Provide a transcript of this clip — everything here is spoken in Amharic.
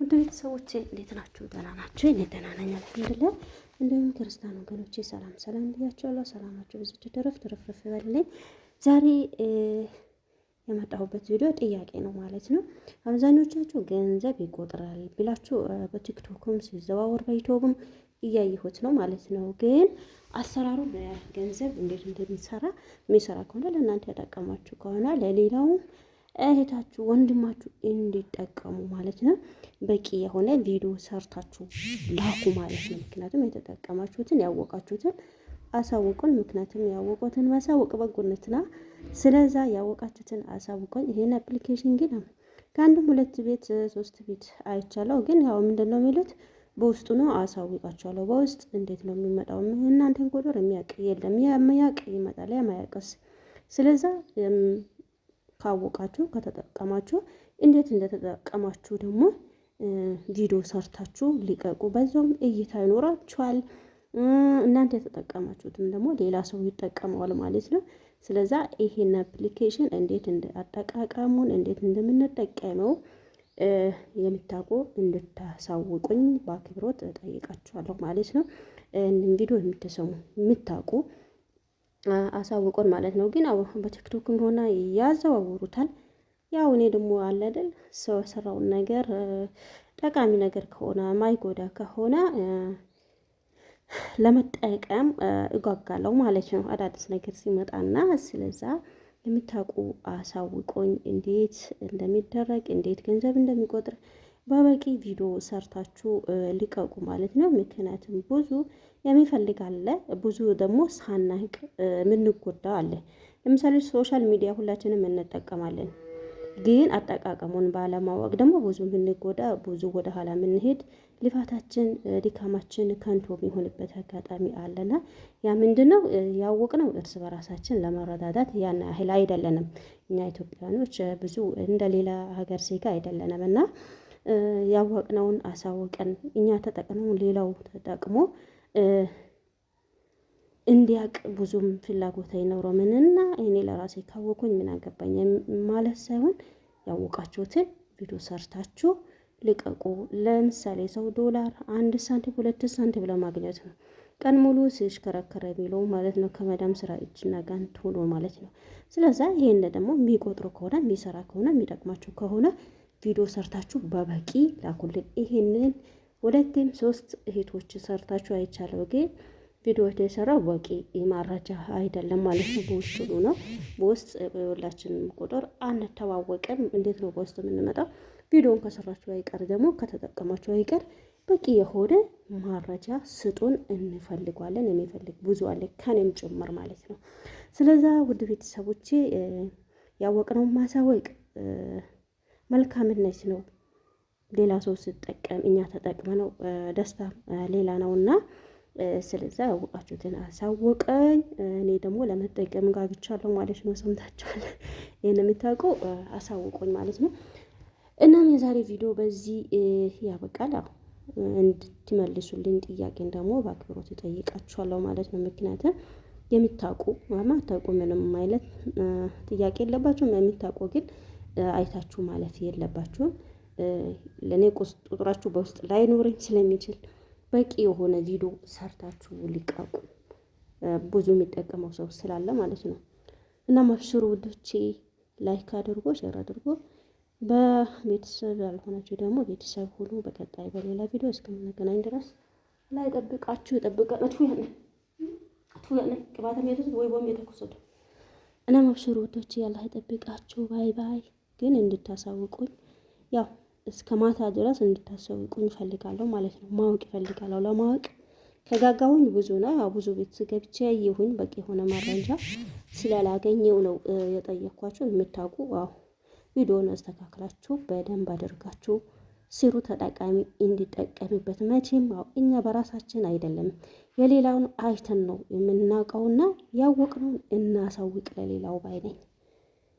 ውድ ቤተሰቦቼ እንዴት ናችሁ? ደህና ናችሁ? እኔ ደህና ነኝ አልሐምዱሊላህ። እንደውም ክርስቲያን ወገኖቼ ሰላም ብያችኋለሁ። ሰላማችሁ ብዙ ትረፍረፍ ይበልልኝ። ዛሬ የመጣሁበት ቪዲዮ ጥያቄ ነው ማለት ነው። አብዛኞቻችሁ ገንዘብ ይቆጥራል ብላችሁ በቲክቶክም ሲዘዋወር በዩቲዩብም እያየሁት ነው ማለት ነው። ግን አሰራሩ ገንዘብ እንዴት እንደሚሰራ የሚሰራ ከሆነ ለእናንተ ያጠቀማችሁ ከሆነ ለሌላው እህታችሁ ወንድማችሁ እንዲጠቀሙ ማለት ነው በቂ የሆነ ቪዲዮ ሰርታችሁ ላኩ ማለት ነው። ምክንያቱም የተጠቀማችሁትን ያወቃችሁትን አሳውቁን። ምክንያቱም ያወቁትን ማሳወቅ በጎነትና ስለዛ ያወቃችሁትን አሳውቁኝ። ይሄን አፕሊኬሽን ግን ከአንድም ሁለት ቤት ሶስት ቤት አይቻለሁ። ግን ያው ምንድነው የሚሉት በውስጡ ነው አሳውቃችኋለሁ። በውስጥ እንዴት ነው የሚመጣው? እናንተን ቁጥር የሚያውቅ የለም። የሚያውቅ ይመጣል፣ ያማያውቅስ። ስለዛ ካወቃችሁ ከተጠቀማችሁ እንዴት እንደተጠቀማችሁ ደግሞ ቪዲዮ ሰርታችሁ ሊቀቁ። በዛውም እይታ ይኖራችኋል። እናንተ የተጠቀማችሁትም ደግሞ ሌላ ሰው ይጠቀመዋል ማለት ነው። ስለዛ ይሄን አፕሊኬሽን እንዴት አጠቃቀሙን እንዴት እንደምንጠቀመው የምታውቁ እንድታሳውቁኝ በአክብሮት እጠይቃችኋለሁ ማለት ነው። ቪዲዮ የምትሰሙ የምታውቁ አሳውቁን ማለት ነው። ግን በቲክቶክም ሆነ ያዘዋውሩታል። ያው እኔ ደግሞ አለ አይደል ሰው የሰራውን ነገር ጠቃሚ ነገር ከሆነ ማይጎዳ ከሆነ ለመጠቀም እጓጓለሁ ማለት ነው። አዳዲስ ነገር ሲመጣና ስለዛ የምታውቁ አሳውቁኝ፣ እንዴት እንደሚደረግ እንዴት ገንዘብ እንደሚቆጥር በበቂ ቪዲዮ ሰርታችሁ ሊቀቁ ማለት ነው። ምክንያቱም ብዙ የሚፈልግ አለ፣ ብዙ ደግሞ ሳናቅ የምንጎዳ አለ። ለምሳሌ ሶሻል ሚዲያ ሁላችንም እንጠቀማለን፣ ግን አጠቃቀሙን ባለማወቅ ደግሞ ብዙ የምንጎዳ ብዙ ወደ ኋላ የምንሄድ ልፋታችን ድካማችን ከንቱ የሚሆንበት አጋጣሚ አለና ያ ምንድነው ያወቅነው እርስ በራሳችን ለመረዳዳት ያን ያህል አይደለንም። እኛ ኢትዮጵያኖች ብዙ እንደሌላ ሀገር ዜጋ አይደለንም እና ያወቅነውን አሳውቀን እኛ ተጠቅመው ሌላው ተጠቅሞ እንዲያቅ ብዙም ፍላጎት አይኖረውም። እና እኔ ለራሴ ካወቁኝ ምን አገባኝ ማለት ሳይሆን ያወቃችሁትን ቪዲዮ ሰርታችሁ ልቀቁ። ለምሳሌ ሰው ዶላር 1 ሳንቲም 2 ሳንቲም ለማግኘት ነው ቀን ሙሉ ሲሽከረከረ የሚለው ማለት ነው። ከመዳም ስራ እጅና ጋንት ሆኖ ማለት ነው። ስለዚህ ይሄን ደግሞ የሚቆጥሩ ከሆነ የሚሰራ ከሆነ የሚጠቅማችሁ ከሆነ ቪዲዮ ሰርታችሁ በበቂ ላኩልን። ይሄንን ሁለቴም ሶስት እህቶች ሰርታችሁ አይቻለሁ። ግን ቪዲዮ የሰራው በቂ መረጃ አይደለም ማለት ነው። በውስጥ ነው። በውስጥ ሁላችንም ቁጥር አንተዋወቅም። እንዴት ነው በውስጥ የምንመጣው? ቪዲዮን ከሰራችሁ አይቀር ደግሞ ከተጠቀማችሁ አይቀር በቂ የሆነ መረጃ ስጡን፣ እንፈልጋለን። የሚፈልግ ብዙ አለ ከኔም ጭምር ማለት ነው። ስለዛ ውድ ቤተሰቦቼ ያወቅነው ማሳወቅ መልካምነት ነው። ሌላ ሰው ሲጠቀም እኛ ተጠቅመነው ደስታ ሌላ ነውና ስለዛ ያወቃችሁትን አሳውቀኝ። እኔ ደግሞ ለመጠቀም ጋብቻለሁ ማለት ነው። ሰምታችኋል። ይሄን የምታውቁ አሳውቁኝ ማለት ነው። እናም የዛሬ ቪዲዮ በዚህ ያበቃል። እንድትመልሱልኝ ጥያቄን ደግሞ በአክብሮት እጠይቃችኋለሁ ማለት ነው። ምክንያቱም የምታውቁ ማታውቁ ምንም አይነት ጥያቄ የለባችሁም። የምታውቁ ግን አይታችሁ ማለፍ የለባችሁም። ለኔ ቁጥራችሁ በውስጥ ላይኖረኝ ስለሚችል በቂ የሆነ ቪዲዮ ሰርታችሁ ሊቀቁ። ብዙ የሚጠቀመው ሰው ስላለ ማለት ነው። እና ማብሽሩ ውዶቼ፣ ላይክ አድርጎ ሼር አድርጎ፣ በቤተሰብ ያልሆናችሁ ደግሞ ቤተሰብ ሁሉ። በቀጣይ በሌላ ቪዲዮ እስከምንገናኝ ድረስ ላይ ጠብቃችሁ ጠብቀን አጥፉ ያለ ቅባታም የተሰጠ ወይ ቦም የተኮሰደ እና ማብሽሩ ውዶቼ፣ ያላህ ይጠብቃችሁ። ባይ ባይ። ግን እንድታሳውቁኝ ያው እስከ ማታ ድረስ እንድታሳውቁኝ እፈልጋለሁ ማለት ነው። ማወቅ እፈልጋለሁ። ለማወቅ ከጋጋሁኝ ብዙ ነው። ያው ብዙ ቤት ገብቼ ያየሁኝ በቂ የሆነ መረጃ ስላላገኘው ነው የጠየኳችሁ። የምታውቁ ቪዲዮውን አስተካክላችሁ በደንብ አድርጋችሁ ስሩ። ተጠቃሚ እንዲጠቀምበት። መቼም እኛ በራሳችን አይደለም የሌላውን አይተን ነው የምናውቀውና ያወቅነው እናሳውቅ ለሌላው ባይ ነኝ።